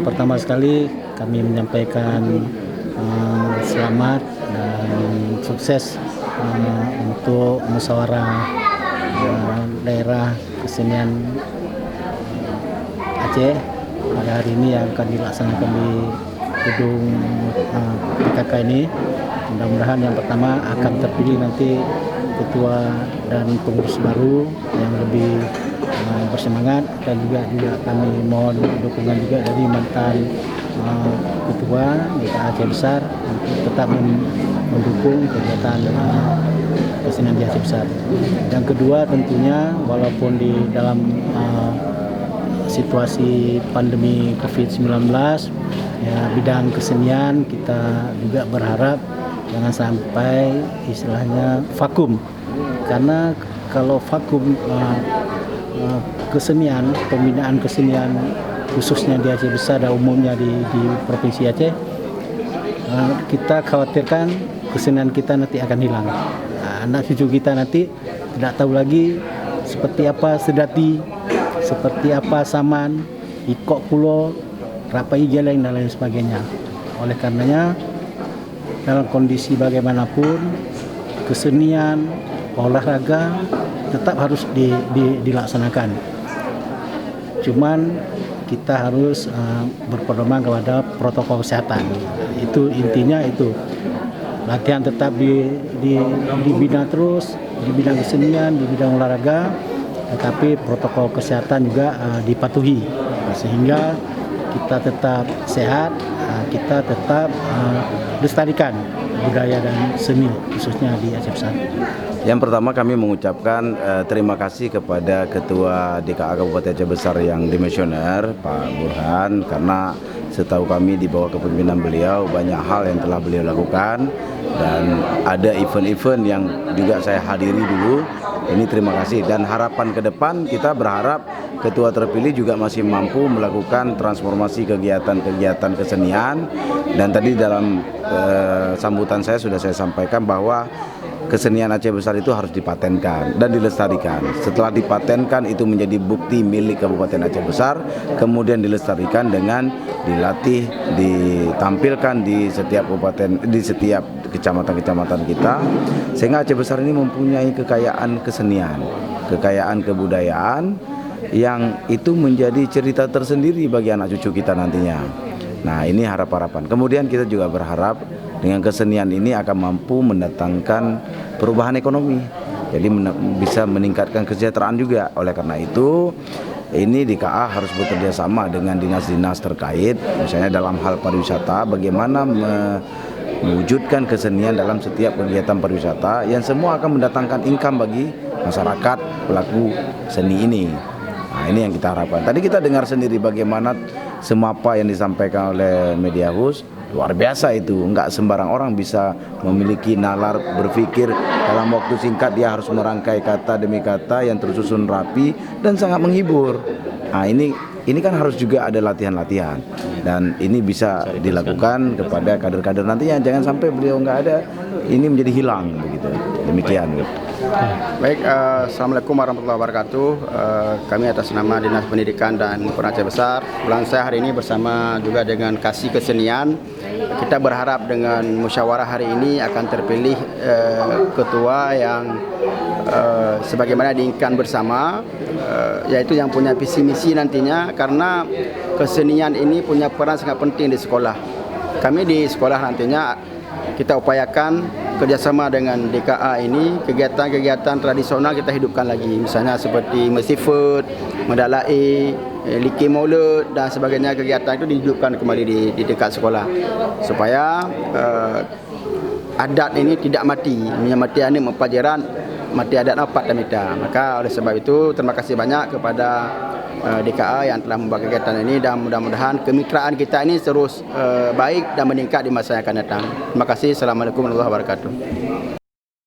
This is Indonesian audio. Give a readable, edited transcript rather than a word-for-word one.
Pertama sekali kami menyampaikan selamat dan sukses untuk musyawarah daerah kesenian Aceh pada hari ini yang akan dilaksanakan di gedung PKK ini. Mudah-mudahan yang pertama akan terpilih nanti ketua dan pengurus baru yang lebih bersemangat, dan juga kami mohon dukungan juga dari mantan ketua DKA Aceh Besar untuk tetap mendukung kegiatan kesenian di Aceh Besar. Yang kedua tentunya walaupun di dalam situasi pandemi COVID-19 ya, bidang kesenian kita juga berharap jangan sampai istilahnya vakum, karena kalau vakum kesenian, pembinaan kesenian khususnya di Aceh Besar dan umumnya di Provinsi Aceh, kita khawatirkan kesenian kita nanti akan hilang. Anak cucu kita nanti tidak tahu lagi seperti apa sedati, seperti apa saman, ikok pulo, rapai geleng dan lain sebagainya. Oleh karenanya dalam kondisi bagaimanapun kesenian, olahraga tetap harus dilaksanakan. Cuman kita harus berpedoman kepada protokol kesehatan. Itu intinya itu. Latihan tetap dibina terus, di bidang kesenian, di bidang olahraga, tetapi protokol kesehatan juga dipatuhi sehingga kita tetap sehat, kita tetap lestarikan budaya dan seni khususnya di Aceh Besar. Yang pertama kami mengucapkan terima kasih kepada Ketua DKA Kabupaten Aceh Besar yang dimisioner Pak Burhan, karena setahu kami di bawah kepemimpinan beliau banyak hal yang telah beliau lakukan, dan ada event-event yang juga saya hadiri dulu. Ini terima kasih, dan harapan ke depan kita berharap ketua terpilih juga masih mampu melakukan transformasi kegiatan-kegiatan kesenian. Dan tadi dalam sambutan saya sudah saya sampaikan bahwa kesenian Aceh Besar itu harus dipatenkan dan dilestarikan. Setelah dipatenkan itu menjadi bukti milik Kabupaten Aceh Besar, kemudian dilestarikan dengan dilatih, ditampilkan di setiap kabupaten, di setiap kecamatan-kecamatan kita, sehingga Aceh Besar ini mempunyai kekayaan kesenian, kekayaan kebudayaan yang itu menjadi cerita tersendiri bagi anak cucu kita nantinya. Nah, ini harapan. Kemudian kita juga berharap dengan kesenian ini akan mampu mendatangkan perubahan ekonomi, jadi bisa meningkatkan kesejahteraan juga. Oleh karena itu, ini DKA harus bekerja sama dengan dinas-dinas terkait, misalnya dalam hal pariwisata, bagaimana mewujudkan kesenian dalam setiap kegiatan pariwisata yang semua akan mendatangkan income bagi masyarakat pelaku seni ini. Nah, ini yang kita harapkan. Tadi kita dengar sendiri bagaimana semapa yang disampaikan oleh media host, luar biasa itu. Enggak sembarang orang bisa memiliki nalar berpikir dalam waktu singkat, dia harus merangkai kata demi kata yang tersusun rapi dan sangat menghibur. Nah, ini kan harus juga ada latihan-latihan, dan ini bisa dilakukan kepada kader-kader nantinya. Jangan sampai beliau nggak ada, ini menjadi hilang begitu. Demikian. Baik, Assalamualaikum warahmatullahi wabarakatuh. Kami atas nama Dinas Pendidikan dan Kebudayaan Aceh Besar, saya hari ini bersama juga dengan Kasih Kesenian. Kita berharap dengan musyawarah hari ini akan terpilih ketua yang sebagaimana diinginkan bersama, yaitu yang punya visi misi nantinya, karena kesenian ini punya peran sangat penting di sekolah. Kami di sekolah nantinya kita upayakan kerjasama dengan DKA ini, kegiatan-kegiatan tradisional kita hidupkan lagi, misalnya seperti Mesifut, Medalai, Liki Maulud dan sebagainya. Kegiatan itu dihidupkan kembali di dekat sekolah supaya adat ini tidak mati. Mati ini pelajaran, mati adat apa tamita. Maka oleh sebab itu terima kasih banyak kepada DKA yang telah membuat kegiatan ini, dan mudah-mudahan kemitraan kita ini terus baik dan meningkat di masa yang akan datang. Terima kasih. Assalamualaikum warahmatullahi wabarakatuh.